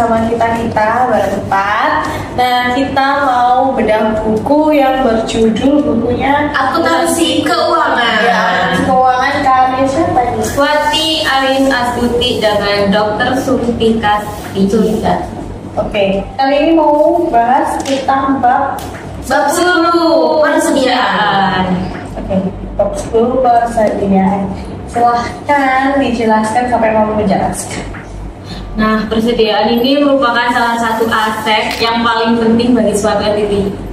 bersama kita berempat. Nah, kita mau bedah buku yang berjudul bukunya Akuntansi Keuangan. Ya, keuangan karya siapa nih? Wati Arin Astuti dengan Dr. Sultika. Oke, kali ini mau bahas tentang bab 10 persediaan. Oke, bab 10 persediaan. Silahkan dijelaskan sampai mau menjelaskan. Nah, persediaan ini merupakan salah satu aset yang paling penting bagi suatu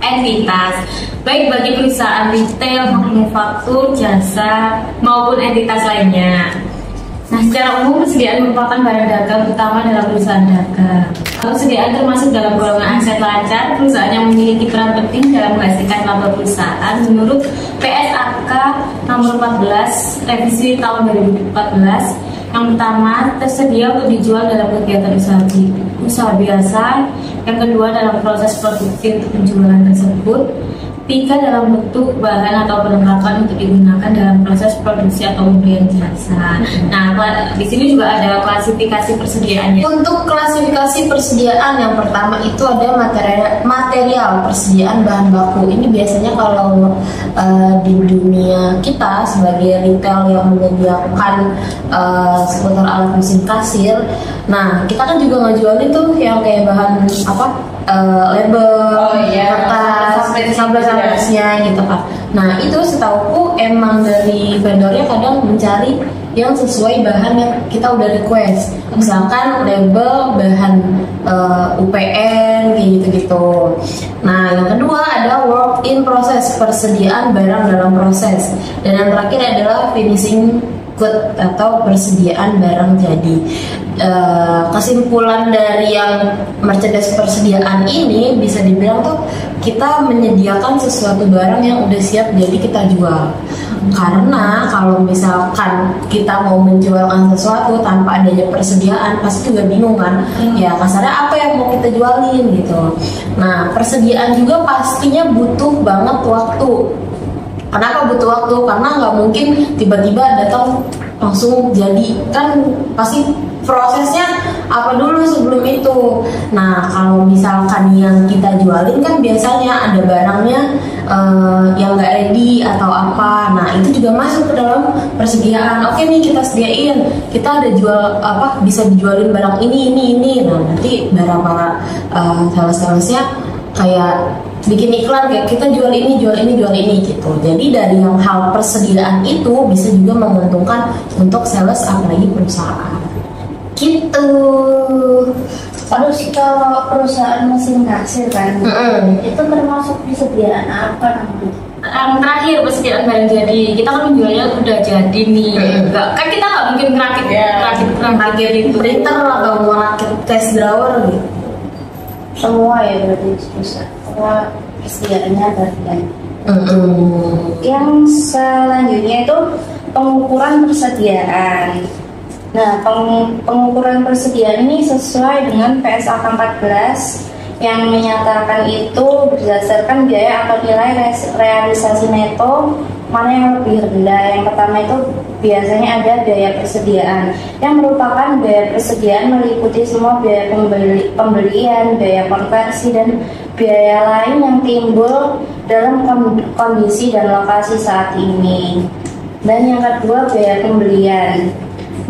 entitas, baik bagi perusahaan retail, manufaktur, jasa, maupun entitas lainnya. Nah, secara umum persediaan merupakan barang dagang utama dalam perusahaan dagang. Persediaan termasuk dalam golongan aset lancar, perusahaan yang memiliki peran penting dalam menghasilkan laba perusahaan menurut PSAK nomor 14 revisi tahun 2014. Yang pertama, tersedia untuk dijual dalam kegiatan usaha biasa. Yang kedua, dalam proses produksi untuk penjualan tersebut. Tiga, dalam bentuk bahan atau perlengkapan untuk digunakan dalam proses produksi atau pemberian jasa. Nah, di sini juga ada klasifikasi persediaannya. Untuk klasifikasi persediaan yang pertama itu ada material persediaan bahan baku. Ini biasanya kalau di dunia kita sebagai retail yang menyediakan seputar alat mesin kasir. Nah, kita kan juga ngejualin tuh yang kayak bahan label, kertas, sampai-sampainya gitu kan. Nah, itu setauku emang dari vendornya kadang mencari yang sesuai bahan yang kita udah request. Misalkan label bahan UPN kayak gitu-gitu. Nah, yang kedua ada work in process, persediaan barang dalam proses. Dan yang terakhir adalah finishing good atau persediaan barang jadi. Kesimpulan dari yang merchandise persediaan ini bisa dibilang tuh kita menyediakan sesuatu barang yang udah siap jadi kita jual. Karena kalau misalkan kita mau menjualkan sesuatu tanpa adanya persediaan pasti juga bingung kan. Ya kasarnya apa yang mau kita jualin gitu. Nah, persediaan juga pastinya butuh banget waktu. Kenapa butuh waktu? Karena nggak mungkin tiba-tiba datang langsung jadi, kan pasti prosesnya apa dulu sebelum itu. Nah, kalau misalkan yang kita jualin kan biasanya ada barangnya yang nggak ready atau apa. Nah, itu juga masuk ke dalam persediaan. Oke nih, kita sediain, kita ada jual bisa dijualin barang ini. Nah, nanti para sales-salesnya kayak bikin iklan kayak kita jual ini gitu. Jadi dari yang hal persediaan itu bisa juga menguntungkan untuk sales apalagi perusahaan. Gitu. Terus kalau perusahaan mesin kasir kan, itu termasuk persediaan apa namanya? Yang terakhir persediaan barang jadi. Kita kan menjualnya udah jadi nih. Kan kita nggak mungkin ngerakit itu Printer atau mau rakit cash drawer gitu. Semua ya berarti bisa. Semua persediaannya ada. Yang selanjutnya itu pengukuran persediaan. Nah, pengukuran persediaan ini sesuai dengan PSAK 14 yang menyatakan itu berdasarkan biaya atau nilai realisasi neto mana yang lebih rendah. Yang pertama itu biasanya ada biaya persediaan yang merupakan biaya persediaan meliputi semua biaya pembelian, biaya konversi, dan biaya lain yang timbul dalam kondisi dan lokasi saat ini. Dan yang kedua biaya pembelian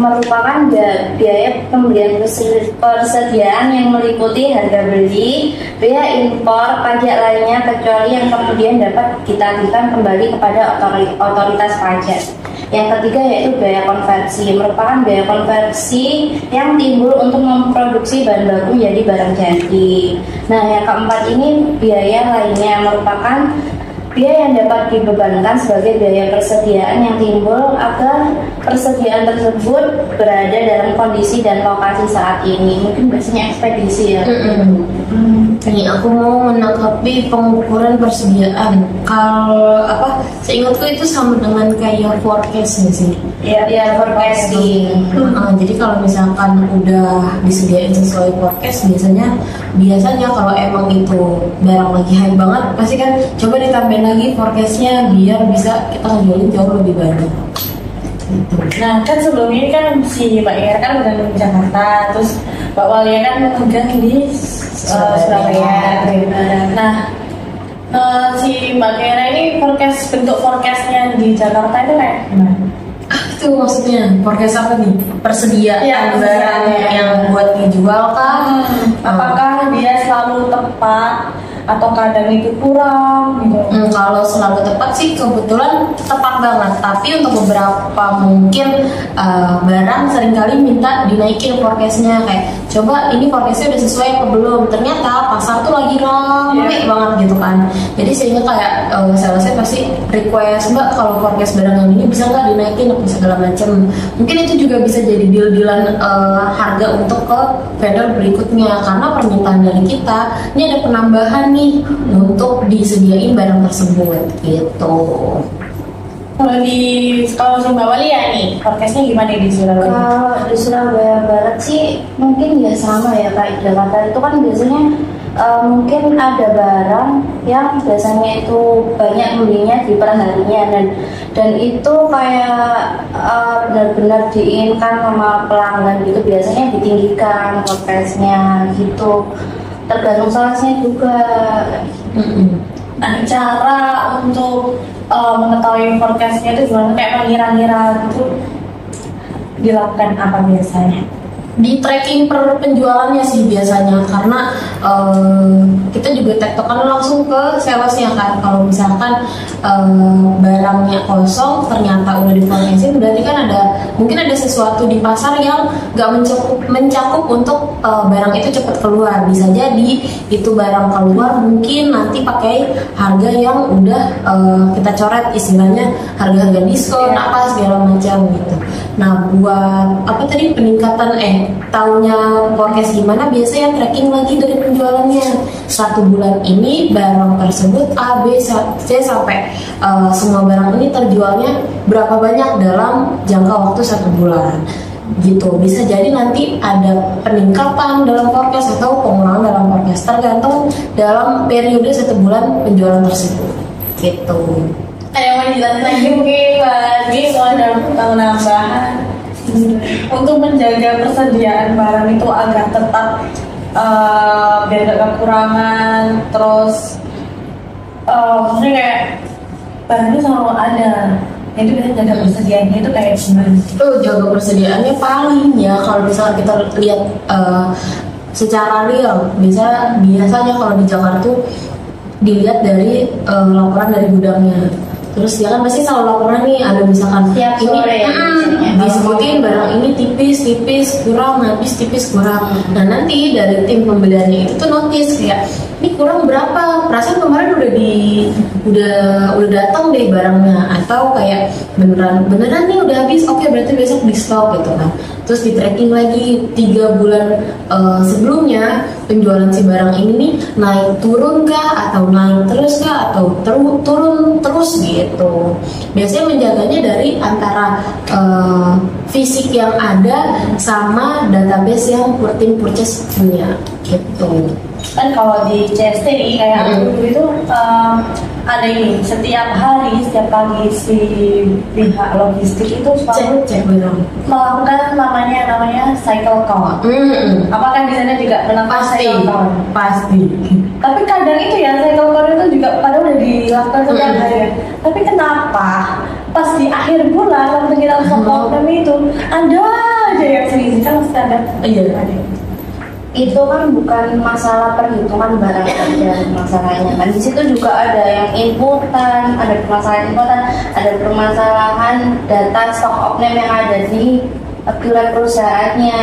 merupakan biaya pembelian persediaan yang meliputi harga beli, biaya impor, pajak lainnya kecuali yang kemudian dapat ditagihkan kembali kepada otoritas pajak. Yang ketiga yaitu biaya konversi, merupakan biaya konversi yang timbul untuk memproduksi bahan baku menjadi barang jadi. Nah, yang keempat ini biaya lainnya merupakan biaya yang dapat dibebankan sebagai biaya persediaan yang timbul agar persediaan tersebut berada dalam kondisi dan lokasi saat ini. Mungkin biasanya ekspedisi ya. Ini aku mau menanggapi pengukuran persediaan. Kalau seingatku itu sama dengan kayak forecast sih. Ya forecasting. Jadi kalau misalkan udah disediain sesuai forecast, biasanya kalau emang itu barang lagi hype banget, pasti kan coba ditambahin lagi forecastnya biar bisa kita ngejualin jauh lebih banyak. Gitu. Nah kan sebelum ini kan si Mbak Ira kan udah di Jakarta, terus Mbak Walia kan memegang di Surabaya. Nah si Mbak Ira ini bentuk forecastnya di Jakarta itu kayak gimana? Itu maksudnya forecast apa nih? Persediaan Ya, barang yang buat dijual kan? Apakah dia selalu tepat atau kadang itu kurang gitu? Kalau selalu tepat sih kebetulan tepat banget. Tapi untuk beberapa mungkin barang seringkali minta dinaikin forecastnya, kayak coba ini forecastnya udah sesuai apa belum? Ternyata pasar tuh lagi rame banget gitu kan. Jadi sehingga kayak salesnya pasti request, Mbak kalau forecast barang yang ini bisa nggak dinaikin apa segala macam. Mungkin itu juga bisa jadi deal-dealan harga untuk ke vendor berikutnya, karena permintaan dari kita ini ada penambahan nih untuk disediain barang tersebut gitu. Kalau Mbak Walia nih, forecastnya gimana di Surabaya? Kalau di Surabaya Barat sih mungkin ya sama ya kayak Jakarta. Itu kan biasanya mungkin ada barang yang biasanya itu banyak belinya di perharinya, dan itu kayak benar-benar diinginkan sama pelanggan gitu, biasanya ditinggikan forecastnya gitu, tergantung salesnya juga. Nah cara untuk mengetahui forecastnya itu gimana, kayak mengira-ngira itu dilakukan apa biasanya? Di tracking per penjualannya sih biasanya, karena kita juga tektokan langsung ke salesnya kan. Kalau misalkan barangnya kosong ternyata udah diforecastin, berarti kan mungkin ada sesuatu di pasar yang gak mencakup untuk barang itu cepat keluar. Bisa jadi itu barang keluar mungkin nanti pakai harga yang udah kita coret, istilahnya harga-harga diskon apa segala macam gitu. Nah buat apa tadi peningkatan tahunya forecast gimana, biasanya tracking lagi dari penjualannya. 1 bulan ini barang tersebut A, B, C sampai semua barang ini terjualnya berapa banyak dalam jangka waktu 1 bulan gitu. Bisa jadi nanti ada peningkatan dalam forecast atau pengurangan dalam forecast, tergantung dalam periode 1 bulan penjualan tersebut gitu. Ada yang mau dijelasin lagi mungkin lagi kalau ada tambahan untuk menjaga persediaan barang itu agar tetap biar gak kekurangan, terus maksudnya kayak barangnya selalu ada, itu bisa jaga persediaannya itu kayak gimana? Jaga persediaannya paling ya kalau misalnya kita lihat secara real, biasanya kalau di Jakarta tuh dilihat dari laporan dari gudangnya. Terus dia kan pasti selalu laporan nih, ada misalkan tiap sore disebutin barang ini tipis kurang, habis tipis kurang. Nah nanti dari tim pembeliannya itu notice kayak ini kurang berapa, perasaan kemarin udah datang deh barangnya, atau kayak beneran nih udah habis, oke berarti besok di stok gitu kan. Terus di tracking lagi 3 bulan sebelumnya penjualan si barang ini nih naik turun kah, atau naik terus kah, atau turun terus gitu. Biasanya menjaganya dari antara fisik yang ada sama database yang tim purchase punya gitu. Kan kalau di CST nih kayak dulu itu ada ini setiap pagi si pihak logistik itu selalu melakukan namanya cycle count. Apakah di sana juga melakukan cycle count? Pasti. Tapi kadang itu ya cycle count itu juga kadang udah dilakukan setiap hari. Tapi kenapa pas di akhir bulan waktu kita cycle itu ada aja yang selisih, kan mesti ada. Ada. Itu kan bukan masalah perhitungan barang saja masalahnya kan, di situ juga ada yang inputan, ada permasalahan data stock of name yang ada di pilar perusahaannya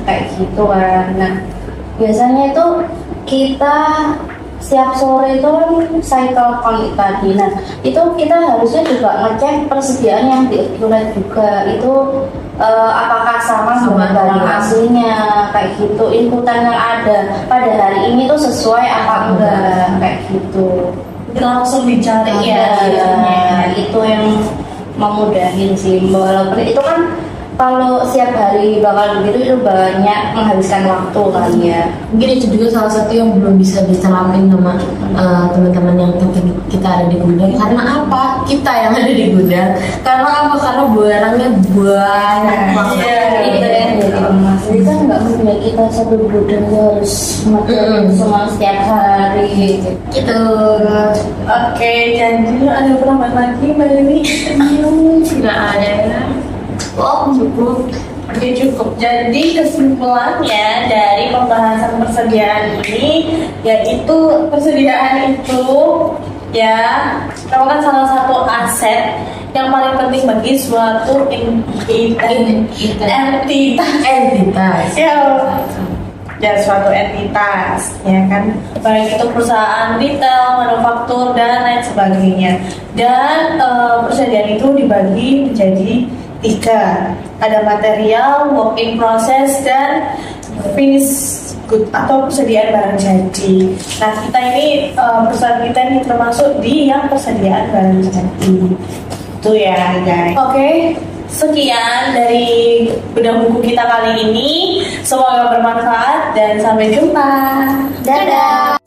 kayak gitu kan. Nah biasanya itu kita setiap sore itu kan cycle count tadi. Nah itu kita harusnya juga ngecek persediaan yang diakulat juga itu apakah sama barang aslinya kayak gitu, inputan yang ada pada hari ini tuh sesuai apa enggak kayak gitu. Kita langsung dicari ya itu yang memudahin sih, walaupun itu kan kalau setiap hari bakal begitu itu banyak menghabiskan waktu kali ya. Mungkin itu juga salah satu yang belum bisa diteramin sama teman-teman yang kita ada di gudang. Karena apa? Kita yang ada di gudang. Karena apa? Karena barangnya banyak banget. Itu yang jadi emas. Jadi kan nggak mungkin ya kita satu gudang harus makan semua setiap hari gitu. Oke, janji ada penambahan lagi Mbak Dewi? Tidak ada ya. Oh, cukup. Oke, cukup. Jadi kesimpulannya dari pembahasan persediaan ini yaitu persediaan itu ya merupakan salah satu aset yang paling penting bagi suatu entitas ya suatu entitas ya kan, baik itu perusahaan retail, manufaktur dan lain sebagainya. Dan persediaan itu dibagi menjadi 3, ada material, work in process, dan finish good atau persediaan barang jadi. Nah, kita ini perusahaan kita ini termasuk di yang persediaan barang jadi itu ya guys. Oke, sekian dari bedah buku kita kali ini, semoga bermanfaat dan sampai jumpa. Dadah.